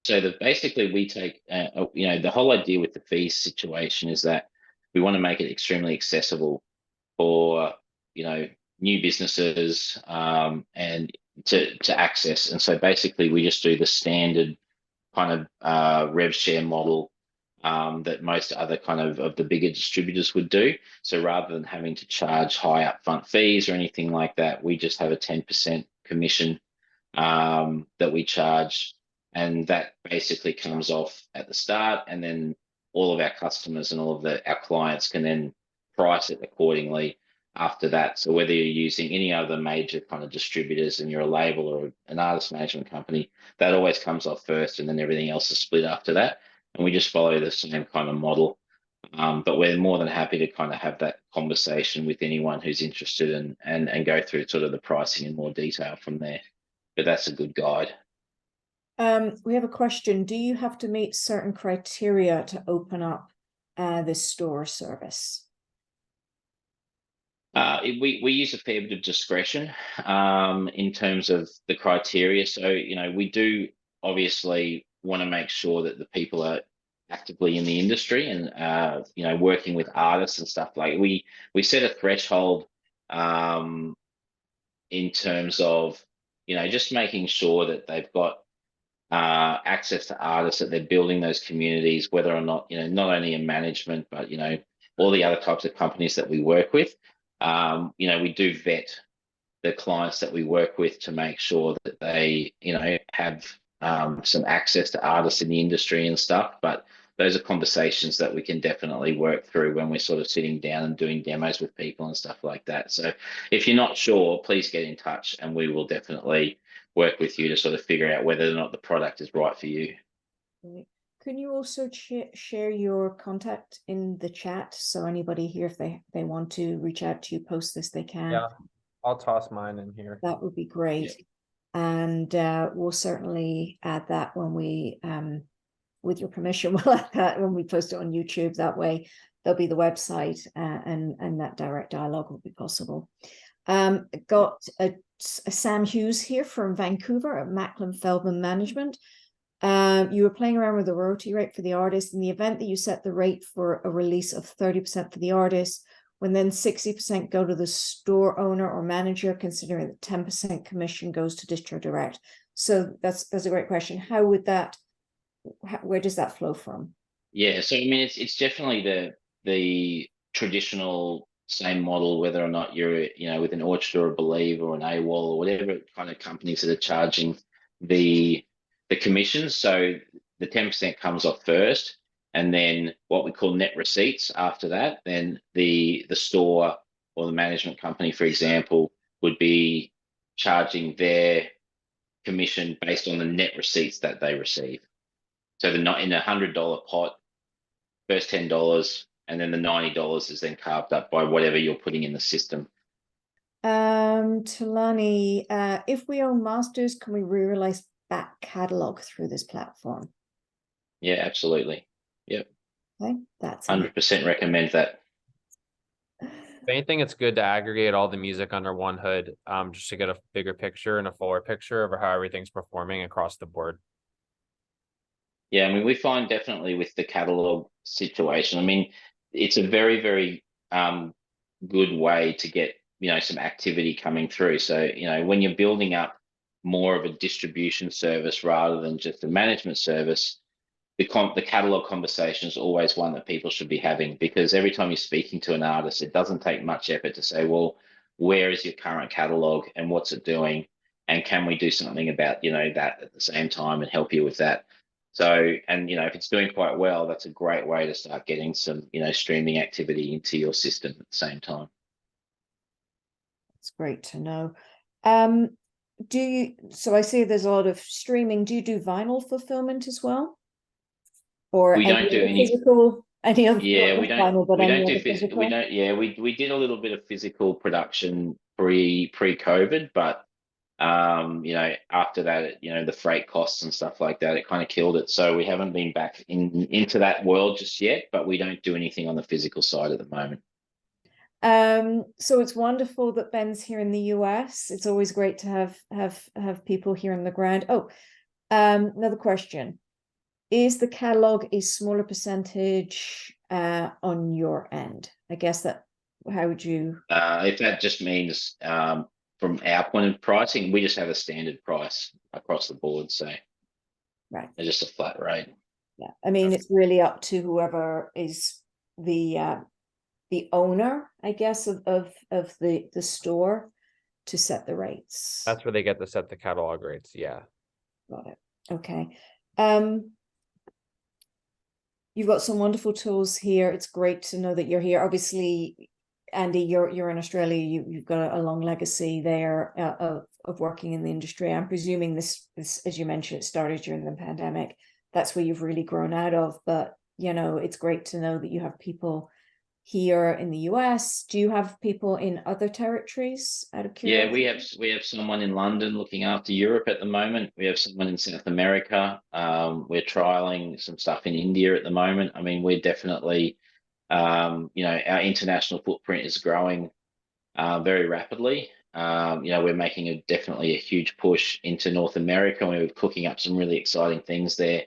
So basically we take, you know, the whole idea with the fees situation is that we want to make it extremely accessible for, you know, new businesses and to access. And so basically we just do the standard kind of rev share model that most other kind of the bigger distributors would do. So rather than having to charge high upfront fees or anything like that, we just have a 10% commission that we charge, and that basically comes off at the start, and then all of our customers and all of our clients can then price it accordingly after that. So whether you're using any other major kind of distributors and you're a label or an artist management company, that always comes off first, and then everything else is split after that. And we just follow the same kind of model. But we're more than happy to kind of have that conversation with anyone who's interested and go through sort of the pricing in more detail from there. But that's a good guide. We have a question. Do you have to meet certain criteria to open up this store service? We use a fair bit of discretion in terms of the criteria. So, you know, we do obviously want to make sure that the people are actively in the industry and, you know, working with artists and stuff. Like we set a threshold in terms of, you know, just making sure that they've got access to artists, that they're building those communities, whether or not, you know, not only in management, but, you know, all the other types of companies that we work with. You know, we do vet the clients that we work with to make sure that they, you know, have some access to artists in the industry and stuff. But those are conversations that we can definitely work through when we're sort of sitting down and doing demos with people and stuff like that. So if you're not sure, please get in touch and we will definitely work with you to sort of figure out whether or not the product is right for you. Can you also share your contact in the chat, so anybody here, if they want to reach out to you post this, they can? Yeah, I'll toss mine in here. That would be great. And we'll certainly add that when we with your permission, we'll add that when we post it on YouTube. That way there'll be the website and that direct dialogue will be possible. Got a Sam Hughes here from Vancouver at Macklin Feldman Management. You were playing around with the royalty rate for the artist. In the event that you set the rate for a release of 30% for the artist, when then 60% go to the store owner or manager, considering that 10% commission goes to DistroDirect. So that's a great question. How would that, where does that flow from? Yeah, so I mean, it's definitely the traditional same model, whether or not you're, you know, with an Orchard or a Believe or an AWOL or whatever kind of companies that are charging the commission. So the 10% comes off first, and then what we call net receipts after that. Then the store or the management company, for example, would be charging their commission based on the net receipts that they receive. So they're not in $100 pot. First $10, and then the $90 is then carved up by whatever you're putting in the system. Talani, if we own masters, can we re-release back catalog through this platform? Yeah, absolutely. Yep. Okay, that's 100% recommend that. If anything, it's good to aggregate all the music under one hood, just to get a bigger picture and a fuller picture of how everything's performing across the board. Yeah, I mean, we find definitely with the catalog situation, I mean, it's a very, very good way to get, you know, some activity coming through. So, you know, when you're building up more of a distribution service rather than just a management service, the catalog conversation is always one that people should be having, because every time you're speaking to an artist, it doesn't take much effort to say, well, where is your current catalog and what's it doing? And can we do something about, you know, that at the same time and help you with that? So, and if it's doing quite well, that's a great way to start getting some, streaming activity into your system at the same time. It's great to know. So I see there's a lot of streaming. Do you do vinyl fulfillment as well? Or We any don't do other any. physical, any other, Yeah, not we just don't. vinyl, but We any don't do other phys. We physical? don't. Yeah, we did a little bit of physical production pre-COVID, but after that, the freight costs and stuff like that, it kind of killed it. So we haven't been back into that world just yet, but we don't do anything on the physical side at the moment. So it's wonderful that Ben's here in the US. It's always great to have people here on the ground. Another question. Is the catalog a smaller percentage on your end? I guess that, how would you? If that just means from our point of pricing, we just have a standard price across the board. So Right. it's just a flat rate. Yeah. I mean, it's really up to whoever is the owner, I guess, of the store to set the rates. That's where they get to set the catalog rates. Yeah. Got it. Okay. You've got some wonderful tools here. It's great to know that you're here. Obviously, Andy, you're in Australia. You've got a long legacy there of working in the industry. I'm presuming this, as you mentioned, it started during the pandemic. That's where you've really grown out of. But it's great to know that you have people here in the US. Do you have people in other territories, out of curiosity? Yeah, we have someone in London looking after Europe at the moment. We have someone in South America. We're trialing some stuff in India at the moment. I mean, we're definitely, our international footprint is growing very rapidly. We're making definitely a huge push into North America. We're cooking up some really exciting things there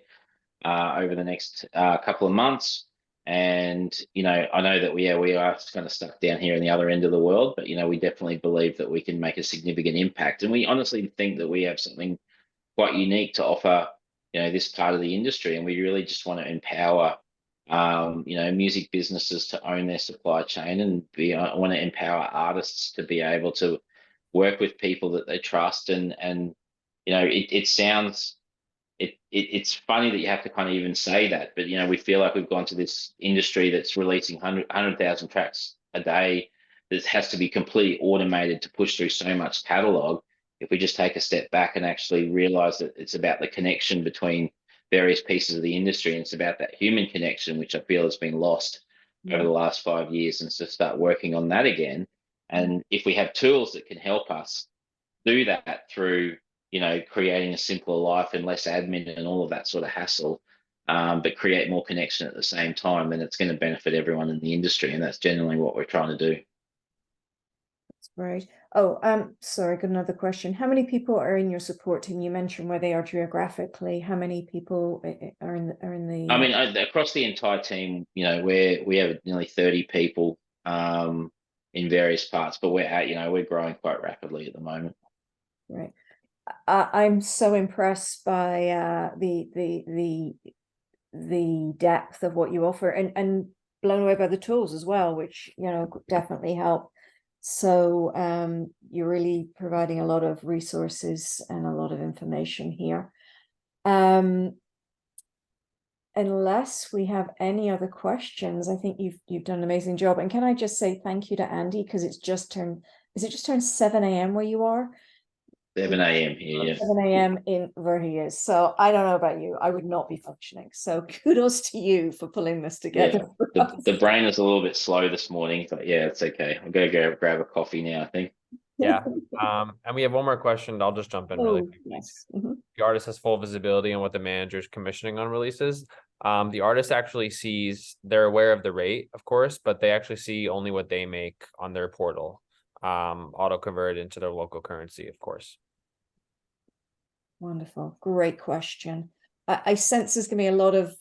over the next couple of months. And, I know that we are kind of stuck down here in the other end of the world, but, we definitely believe that we can make a significant impact. And we honestly think that we have something quite unique to offer, this part of the industry. And we really just want to empower, music businesses to own their supply chain, and I want to empower artists to be able to work with people that they trust. And it sounds, it's funny that you have to kind of even say that, but we feel like we've gone to this industry that's releasing 100,000 tracks a day that has to be completely automated to push through so much catalog. If we just take a step back and actually realize that it's about the connection between various pieces of the industry, and it's about that human connection, which I feel has been lost over the last 5 years, and to start working on that again. And if we have tools that can help us do that through creating a simpler life and less admin and all of that sort of hassle, but create more connection at the same time, then it's going to benefit everyone in the industry. And that's generally what we're trying to do. That's great. Sorry, got another question. How many people are in your support team? You mentioned where they are geographically. How many people are in the? I mean, across the entire team, we have nearly 30 people in various parts, but we're growing quite rapidly at the moment. Right. I'm so impressed by the depth of what you offer, and blown away by the tools as well, which definitely help. So you're really providing a lot of resources and a lot of information here. Unless we have any other questions, I think you've done an amazing job. And can I just say thank you to Andy, because it's just turned, is it just turned 7 a.m. where you are? 7 a.m. here, yeah. 7 a.m. in where he is. So I don't know about you, I would not be functioning. So kudos to you for pulling this together. Yeah, the brain is a little bit slow this morning, but yeah, it's okay. I'm gonna go grab a coffee now, I think. Yeah. And we have one more question. I'll just jump in really quickly. Yes. The artist has full visibility on what the manager is commissioning on releases. The artist actually sees, they're aware of the rate, of course, but they actually see only what they make on their portal, auto converted into their local currency, of course. Wonderful. Great question. I sense there's gonna be a lot of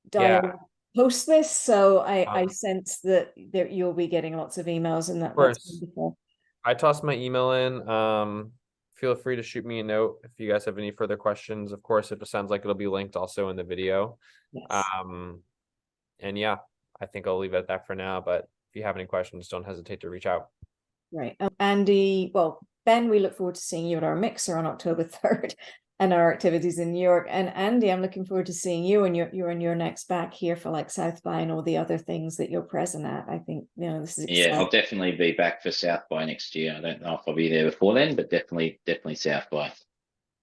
dialogue post this, so I sense that you'll be getting lots of emails, and that's wonderful. I tossed my email in. Feel free to shoot me a note if you guys have any further questions. Of course, it sounds like it'll be linked also in the video. Yes. And yeah, I think I'll leave it at that for now, but if you have any questions, don't hesitate to reach out. Right. Andy, well, Ben, we look forward to seeing you at our mixer on October 3rd. and our activities in New York. And Andy, I'm looking forward to seeing you and you're on your next back here for like South by and all the other things that you're present at. I think, you know, this is exciting. Yeah, I'll definitely be back for South by next year. I don't know if I'll be there before then, but definitely South by.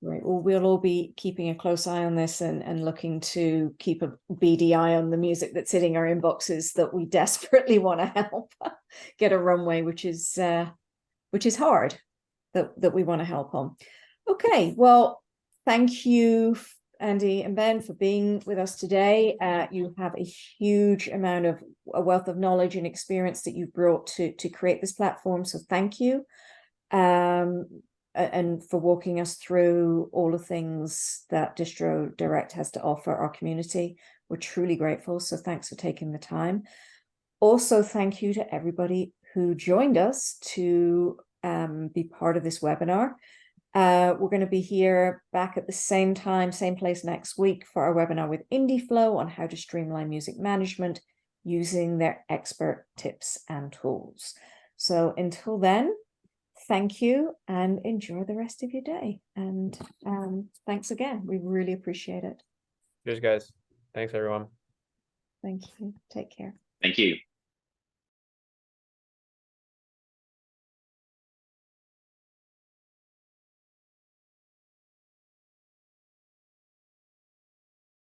Right. Well, we'll all be keeping a close eye on this and looking to keep a beady eye on the music that's hitting our inboxes that we desperately want to help get a runway, which is hard, that we want to help on. Okay. Well, thank you, Andy and Ben, for being with us today. You have a huge amount of a wealth of knowledge and experience that you've brought to create this platform. So thank you. And for walking us through all the things that DistroDirect has to offer our community. We're truly grateful. So thanks for taking the time. Also, thank you to everybody who joined us to be part of this webinar. We're going to be here back at the same time, same place next week for our webinar with IndieFlow on how to streamline music management using their expert tips and tools. So until then, thank you and enjoy the rest of your day. And thanks again. We really appreciate it. Cheers, guys. Thanks, everyone. Thank you. Take care. Thank you.